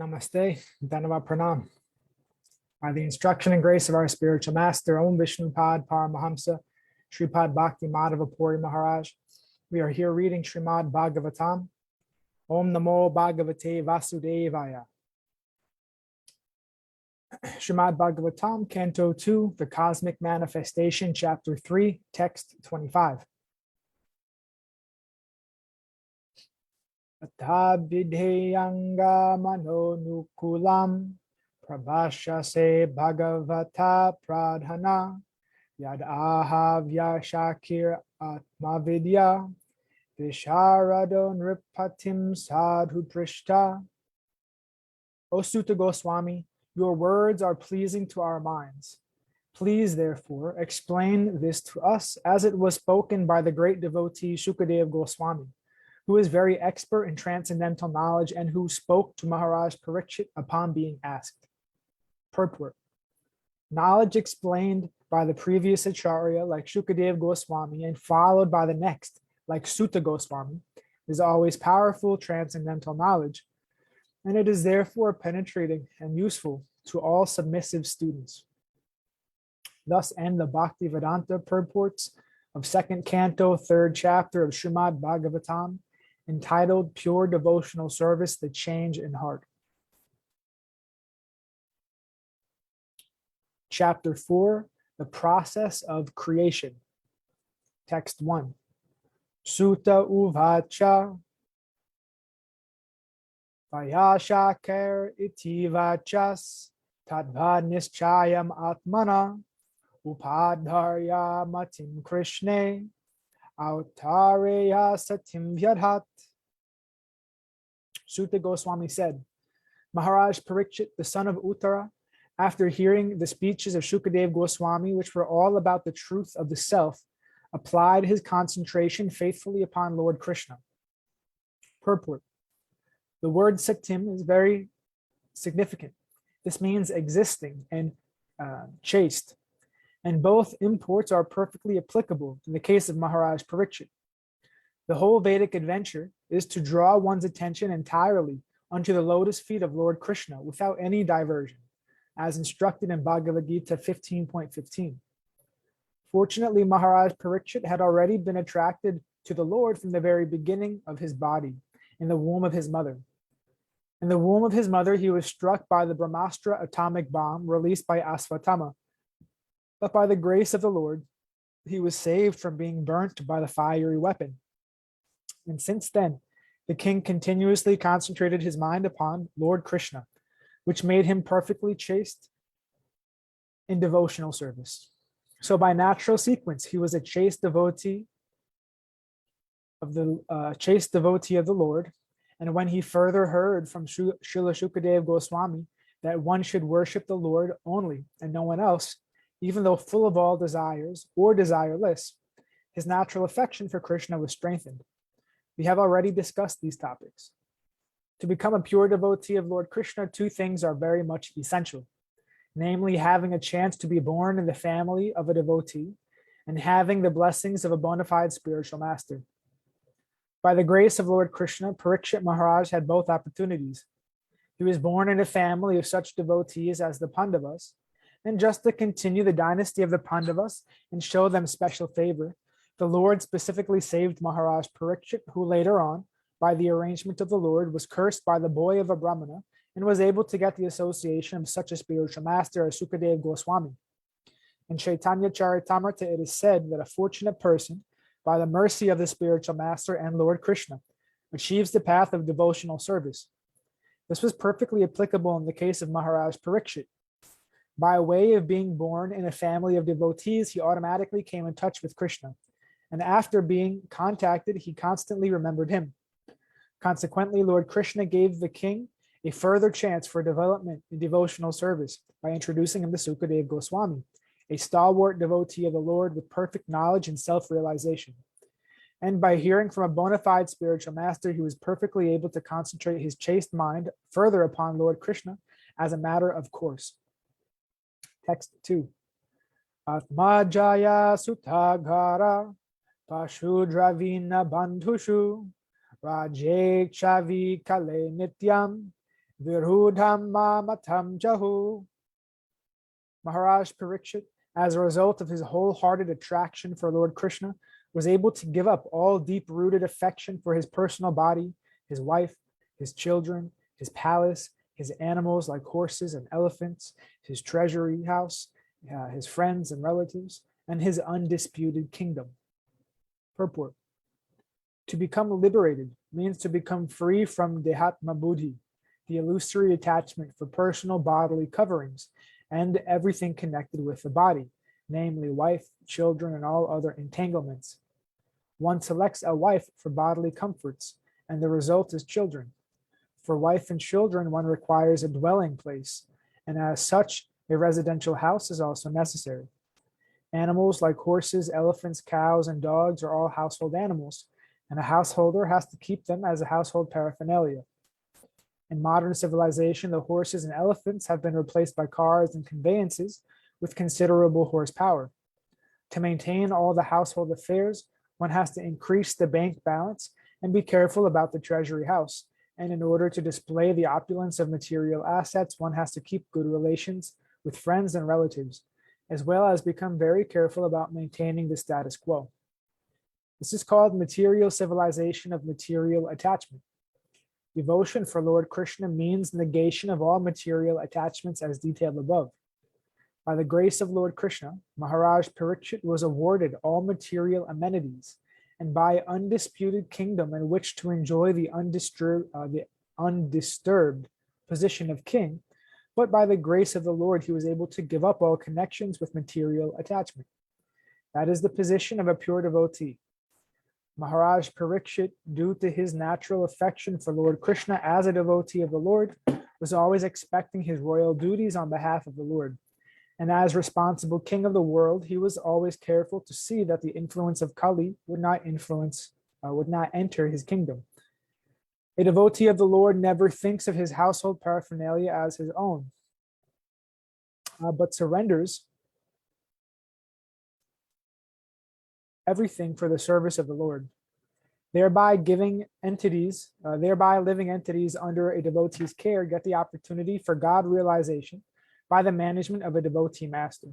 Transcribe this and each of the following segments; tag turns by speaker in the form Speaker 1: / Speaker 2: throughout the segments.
Speaker 1: Namaste, Dhanava Pranam. By the instruction and grace of our spiritual master, Om Vishnupad Paramahamsa, Sripad Bhakti Madhava Puri Maharaj, we are here reading Srimad Bhagavatam. Om Namo Bhagavate Vasudevaya. Srimad Bhagavatam, Canto 2, The Cosmic Manifestation, Chapter 3, Text 25. Atha vidheyanga manonukulam prabhasha se bhagavata pradhana yad ahavya shakir atmavidya visharado nripatim sadhu prishta. O Sutta Goswami, your words are pleasing to our minds. Please, therefore, explain this to us as it was spoken by the great devotee Shukadev Goswami, who is very expert in transcendental knowledge and who spoke to Maharaj Parikshit upon being asked. Purport. Knowledge explained by the previous Acharya like Shukadev Goswami and followed by the next like Sutta Goswami is always powerful transcendental knowledge, and it is therefore penetrating and useful to all submissive students. Thus end the Bhaktivedanta purports of second canto, third chapter of Srimad Bhagavatam, entitled Pure Devotional Service, the Change in Heart. Chapter 4, the Process of Creation. Text 1. Sutta uvacha vayashaker iti vachas tadva nischayam atmana upadharya matim krishne autareya satim vyadhat. Sutta Goswami said, Maharaj Parikshit, the son of Uttara, after hearing the speeches of Shukadev Goswami, which were all about the truth of the self, applied his concentration faithfully upon Lord Krishna. Purport. The word satim is very significant. This means existing and chaste, and both imports are perfectly applicable in the case of Maharaj Parikshit. The whole Vedic adventure is to draw one's attention entirely unto the lotus feet of Lord Krishna without any diversion, as instructed in Bhagavad Gita 15.15. Fortunately, Maharaj Parikshit had already been attracted to the Lord from the very beginning of his body, in the womb of his mother. In the womb of his mother, he was struck by the Brahmastra atomic bomb released by Asvatthama. But by the grace of the Lord, he was saved from being burnt by the fiery weapon. And since then, the king continuously concentrated his mind upon Lord Krishna, which made him perfectly chaste in devotional service. So by natural sequence, he was a chaste devotee of the Lord. And when he further heard from Srila Shukadev Goswami that one should worship the Lord only and no one else, even though full of all desires or desireless, his natural affection for Krishna was strengthened. We have already discussed these topics. To become a pure devotee of Lord Krishna, two things are very much essential, namely having a chance to be born in the family of a devotee and having the blessings of a bona fide spiritual master. By the grace of Lord Krishna, Parikshit Maharaj had both opportunities. He was born in a family of such devotees as the Pandavas, and just to continue the dynasty of the Pandavas and show them special favor, the Lord specifically saved Maharaj Parikshit, who later on, by the arrangement of the Lord, was cursed by the boy of a Brahmana and was able to get the association of such a spiritual master as Sukadev Goswami. In Chaitanya Charitamrita, it is said that a fortunate person, by the mercy of the spiritual master and Lord Krishna, achieves the path of devotional service. This was perfectly applicable in the case of Maharaj Parikshit. By way of being born in a family of devotees, he automatically came in touch with Krishna. And after being contacted, he constantly remembered him. Consequently, Lord Krishna gave the king a further chance for development in devotional service by introducing him to Sukadev Goswami, a stalwart devotee of the Lord with perfect knowledge and self-realization. And by hearing from a bona fide spiritual master, he was perfectly able to concentrate his chaste mind further upon Lord Krishna as a matter of course. Text 2. Atmajaya sutaghara pashudravina bandhushu Raje chavi kale nityam Virudham mamatam jahu. Maharaj Parikshit, as a result of his wholehearted attraction for Lord Krishna, was able to give up all deep-rooted affection for his personal body, his wife, his children, his palace, his animals like horses and elephants, his treasury house, his friends and relatives, and his undisputed kingdom. Purport. To become liberated means to become free from dehatma buddhi, the illusory attachment for personal bodily coverings, and everything connected with the body, namely wife, children, and all other entanglements. One selects a wife for bodily comforts, and the result is children. For wife and children, one requires a dwelling place, and as such, a residential house is also necessary. Animals like horses, elephants, cows, and dogs are all household animals, and a householder has to keep them as a household paraphernalia. In modern civilization, the horses and elephants have been replaced by cars and conveyances with considerable horsepower. To maintain all the household affairs, one has to increase the bank balance and be careful about the treasury house. And in order to display the opulence of material assets, one has to keep good relations with friends and relatives, as well as become very careful about maintaining the status quo. This is called material civilization of material attachment. Devotion for Lord Krishna means negation of all material attachments as detailed above. By the grace of Lord Krishna, Maharaj Parikshit was awarded all material amenities, and by undisputed kingdom in which to enjoy the undisturbed position of king, but by the grace of the Lord, he was able to give up all connections with material attachment. That is the position of a pure devotee. Maharaj Parikshit, due to his natural affection for Lord Krishna as a devotee of the Lord, was always expecting his royal duties on behalf of the Lord. And as responsible king of the world, he was always careful to see that the influence of Kali would not enter his kingdom. A devotee of the Lord never thinks of his household paraphernalia as his own, but surrenders everything for the service of the Lord, thereby living entities under a devotee's care get the opportunity for God realization by the management of a devotee master.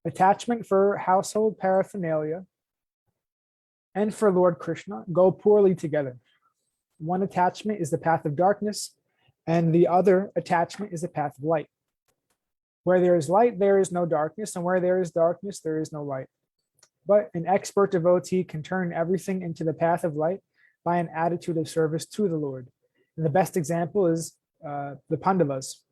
Speaker 1: Attachment for household paraphernalia and for Lord Krishna go poorly together. One attachment is the path of darkness, and the other attachment is the path of light. Where there is light, there is no darkness, and where there is darkness, there is no light. But an expert devotee can turn everything into the path of light by an attitude of service to the Lord. And the best example is the Pandavas.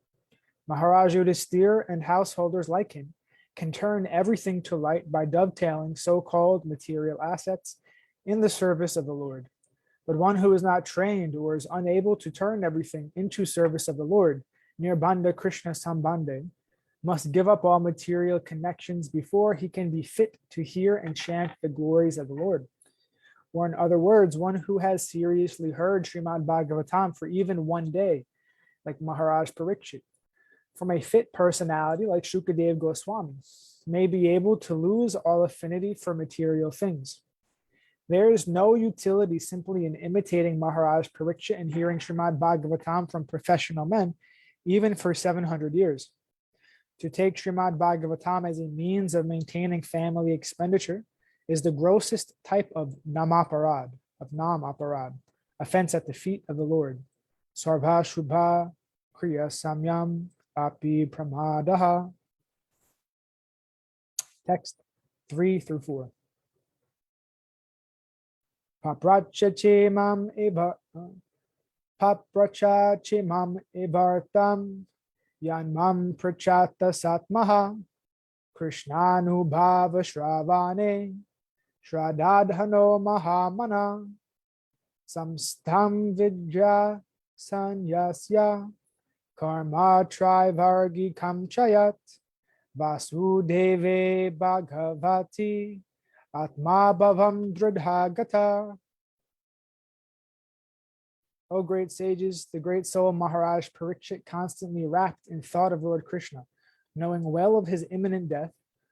Speaker 1: Maharaj Yudhisthira and householders like him can turn everything to light by dovetailing so-called material assets in the service of the Lord. But one who is not trained or is unable to turn everything into service of the Lord, Nirbandha Krishna Sambandhe, must give up all material connections before he can be fit to hear and chant the glories of the Lord. Or in other words, one who has seriously heard Srimad Bhagavatam for even one day, like Maharaj Parikshit, from a fit personality like Shukadev Goswami, may be able to lose all affinity for material things. There is no utility simply in imitating Maharaj Parikshit and hearing Srimad Bhagavatam from professional men, even for 700 years. To take Srimad Bhagavatam as a means of maintaining family expenditure is the grossest type of nam aparad, offense at the feet of the Lord. Sarva Shubha Kriya Samyam Api Pramadaha. Text 3 through 4. Papracha chemam evartam yanmam prachata satmaha krishnanubhava shravane shradadhano mahamana samstam vidya sanyasya karma trivargi kamchayat vasudeve bhagavati atma bhavam dridhagata. O great sages, the great soul Maharaj Parikshit, constantly wrapped in thought of Lord Krishna, knowing well of his imminent death,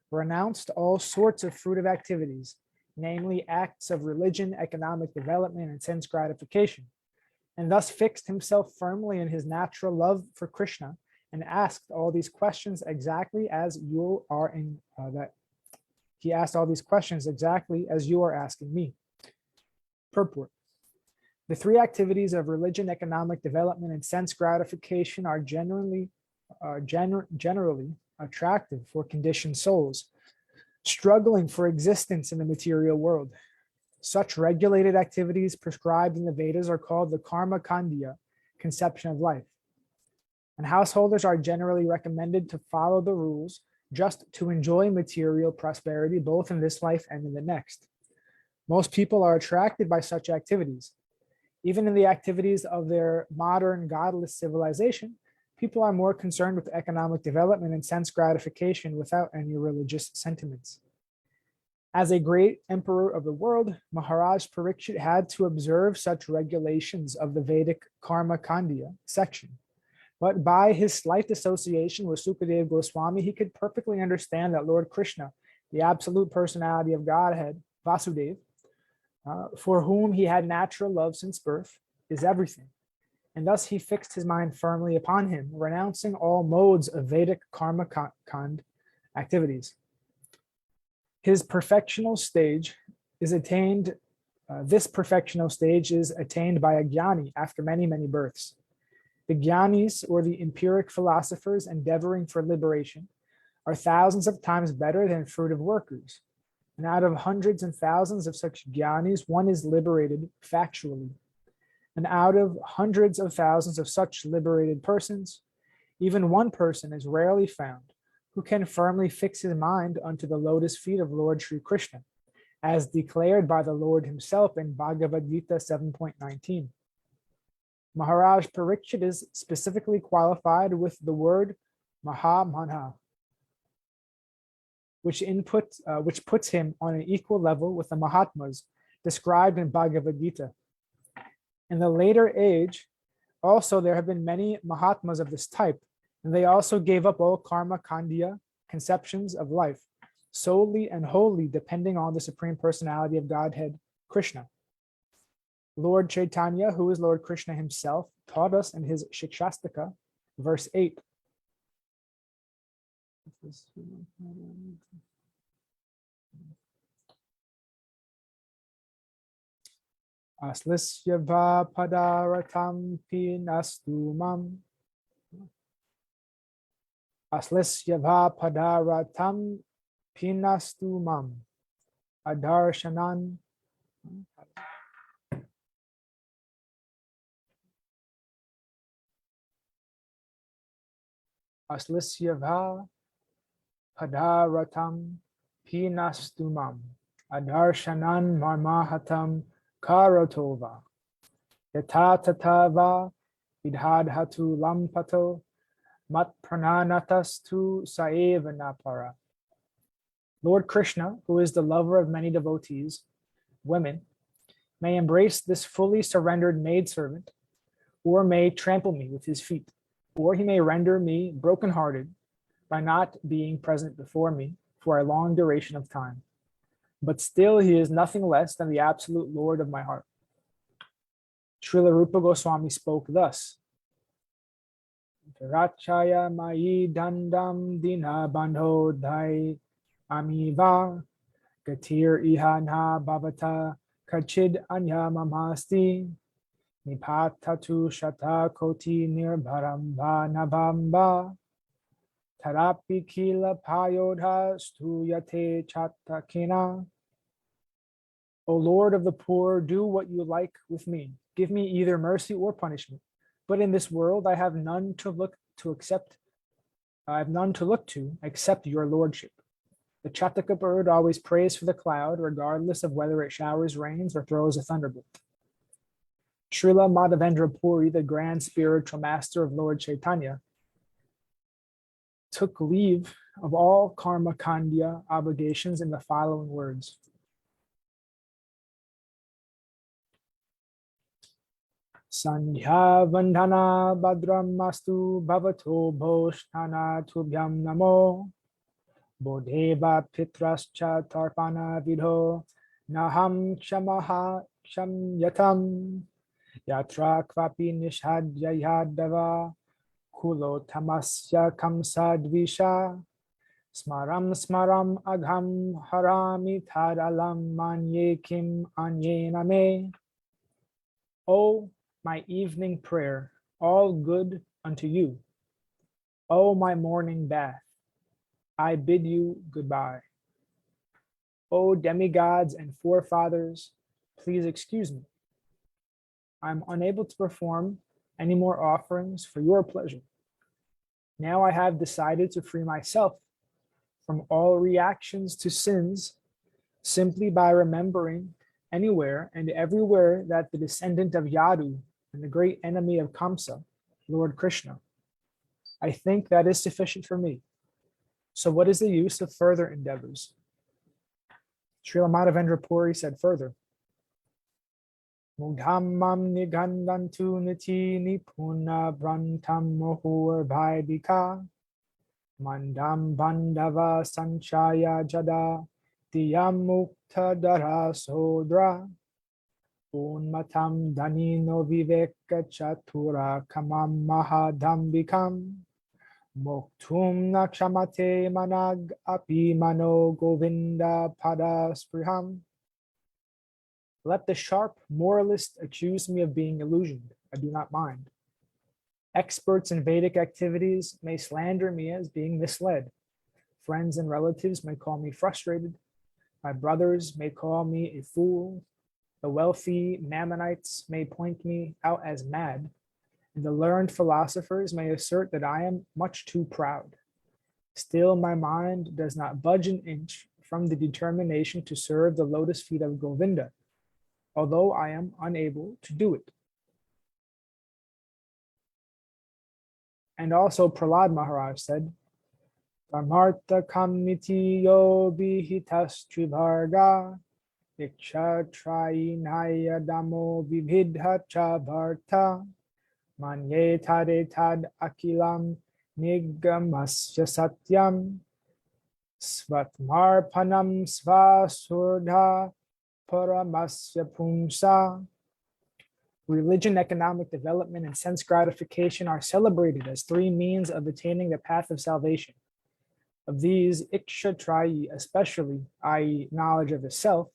Speaker 1: renounced all sorts of fruitive activities, namely acts of religion, economic development, and sense gratification, and thus fixed himself firmly in his natural love for Krishna, and asked all these questions exactly as you are in that he asked all these questions exactly as you are asking me. Purport. The three activities of religion, economic development, and sense gratification are generally attractive for conditioned souls struggling for existence in the material world. Such regulated activities prescribed in the Vedas are called the karma kandya, conception of life. And householders are generally recommended to follow the rules just to enjoy material prosperity both in this life and in the next. Most people are attracted by such activities. Even in the activities of their modern godless civilization, people are more concerned with economic development and sense gratification without any religious sentiments. As a great emperor of the world, Maharaj Parikshit had to observe such regulations of the Vedic Karma Kandya section. But by his slight association with Sukadeva Goswami, he could perfectly understand that Lord Krishna, the absolute personality of Godhead, Vasudeva, for whom he had natural love since birth, is everything. And thus he fixed his mind firmly upon him, renouncing all modes of Vedic karma kand activities. His perfectional stage is attained, this perfectional stage is attained by a jnani after many, many births. The jnanis, or the empiric philosophers endeavoring for liberation, are thousands of times better than fruitive workers. And out of hundreds and thousands of such jnanis, one is liberated factually. And out of hundreds of thousands of such liberated persons, even one person is rarely found who can firmly fix his mind unto the lotus feet of Lord Sri Krishna, as declared by the Lord himself in Bhagavad Gita 7.19. Maharaj Parikshit is specifically qualified with the word Mahamanha, which puts him on an equal level with the Mahatmas described in Bhagavad Gita. In the later age, also there have been many Mahatmas of this type, and they also gave up all karma kandya conceptions of life, solely and wholly depending on the Supreme Personality of Godhead, Krishna. Lord Chaitanya, who is Lord Krishna himself, taught us in his Shikshastaka, verse 8. Aslisya va padaratam pinastu mam. Aslisya va padaratam pinastu mam. Adarshanan. Aslisya va padaratam pinastu mam. Adarshanan marmahatam Karotova, Yata Tatava, Idhadhatu Lampato, Mat Prananatastu Saevanapara. Lord Krishna, who is the lover of many devotees, women, may embrace this fully surrendered maidservant, or may trample me with his feet, or he may render me brokenhearted by not being present before me for a long duration of time. But still he is nothing less than the absolute Lord of my heart. Srila Rupa Goswami spoke thus. Rachaya mai dandam dina bandho dhai amiva gatir ihana bhavata kachid anya mamasti nipatatu shata koti nirbharam va navamba tarapi kila payodha stuyate chatakena. O Lord of the poor, do what you like with me. Give me either mercy or punishment. But in this world I have none to look to except your lordship. The Chataka bird always prays for the cloud, regardless of whether it showers rains or throws a thunderbolt. Srila Madhavendra Puri, the grand spiritual master of Lord Chaitanya, took leave of all karma kandya obligations in the following words. Sandhya vandhana badram mastu bhavato bhoshnana tubhyam namo bodheva pitrascha tarpana vidho naham shamaha shamyatam Yatra kvapi nishadya yadava kulo tamasya kamsa dvisha smaram smaram agham harami tadalam manye kim anyena me. O my evening prayer, all good unto you. O my morning bath, I bid you goodbye. O demigods and forefathers, please excuse me. I am unable to perform any more offerings for your pleasure. Now I have decided to free myself from all reactions to sins simply by remembering anywhere and everywhere that the descendant of Yadu and the great enemy of Kamsa, Lord Krishna. I think that is sufficient for me. So what is the use of further endeavors? Srila Madhavendra Puri said further, Mughammam nigandantu niti nipuna brantam mohur vaidika mandam bandava sanchaya jada diyam mukta dara sodra unmatam danino viveka chatura kamam mahadambikam moktum nakshamate manag api mano govinda pada spriham. Let the sharp moralist accuse me of being illusioned. I do not mind. Experts in Vedic activities may slander me as being misled. Friends and relatives may call me frustrated. My brothers may call me a fool. The wealthy Mammonites may point me out as mad. And the learned philosophers may assert that I am much too proud. Still, my mind does not budge an inch from the determination to serve the lotus feet of Govinda, although I am unable to do it. And also Prahlad Maharaj said, Dharmartha kamiti yo bihitas tribharga iksha trayinaya damo vibhidha cha bharta manye tade tad akilam nigamasya satyam svatmarpanam svasurdha paramasya pumsa. Religion, economic development, and sense gratification are celebrated as three means of attaining the path of salvation. Of these, ikshatrayi, especially, i.e., knowledge of the self,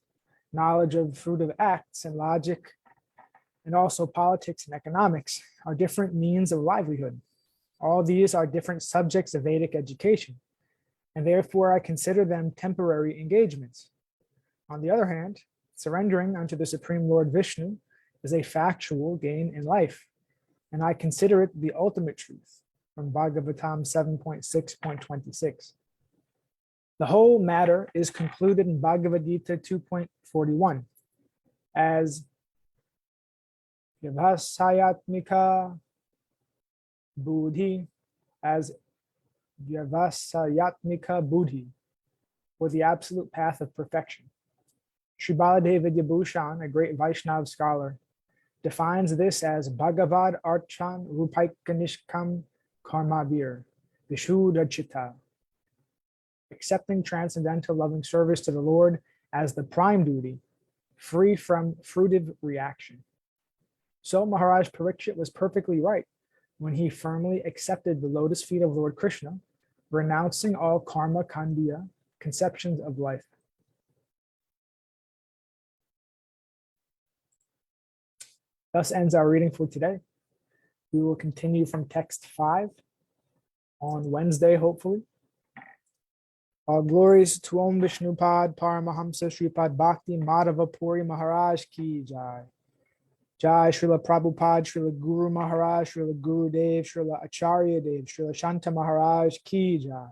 Speaker 1: knowledge of fruit of acts and logic, and also politics and economics, are different means of livelihood. All these are different subjects of Vedic education, and therefore I consider them temporary engagements. On the other hand, surrendering unto the Supreme Lord Vishnu is a factual gain in life, and I consider it the ultimate truth, from Bhagavatam 7.6.26. The whole matter is concluded in Bhagavad Gita 2.41 as Vyavasayatmika Buddhi, or the absolute path of perfection. Sri Baladev Vidyabhushan, a great Vaishnav scholar, defines this as Bhagavad Archan Rupaikanishkam Karmavir Vishuddhachita, accepting transcendental loving service to the Lord as the prime duty, free from fruitive reaction. So Maharaj Parikshit was perfectly right when he firmly accepted the lotus feet of Lord Krishna, renouncing all karma kandya conceptions of life. Thus ends our reading for today. We will continue from text 5 on Wednesday, hopefully. All glories to Om Vishnupad Paramahamsa Shripad Bhakti Madhava Puri Maharaj Ki Jai. Jai Srila Prabhupada, Srila Guru Maharaj, Srila Guru Dev, Srila Acharya Dev, Srila Shanta Maharaj Ki Jai.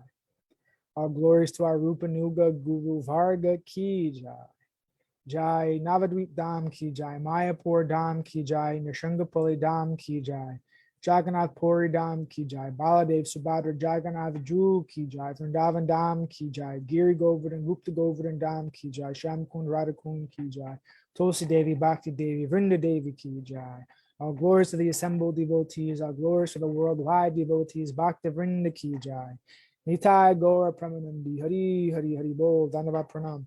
Speaker 1: All glories to our Rupanuga Guru Varga Ki Jai. Jai Navadvip Dham Ki Jai, Mayapur Dham Ki Jai, Nishangapali Dham Ki Jai, Jagannath Puri Dham Ki Jai, Baladev Subhadra Jagannath Ju Ki Jai, Vrindavan Dham Ki Jai, Giri Govardhan, Gupta Govardhan Dham Ki Jai, Shamkund Radhakund Ki Jai, Tulsi Devi, Bhakti Devi, Vrinda Devi Ki Jai. All glories to the assembled devotees, all glories to the worldwide devotees, Bhakti Vrinda Ki Jai. Nitai Gaura Pramanandi, Hari Hari Hari Bol, Dhanavad Pranam.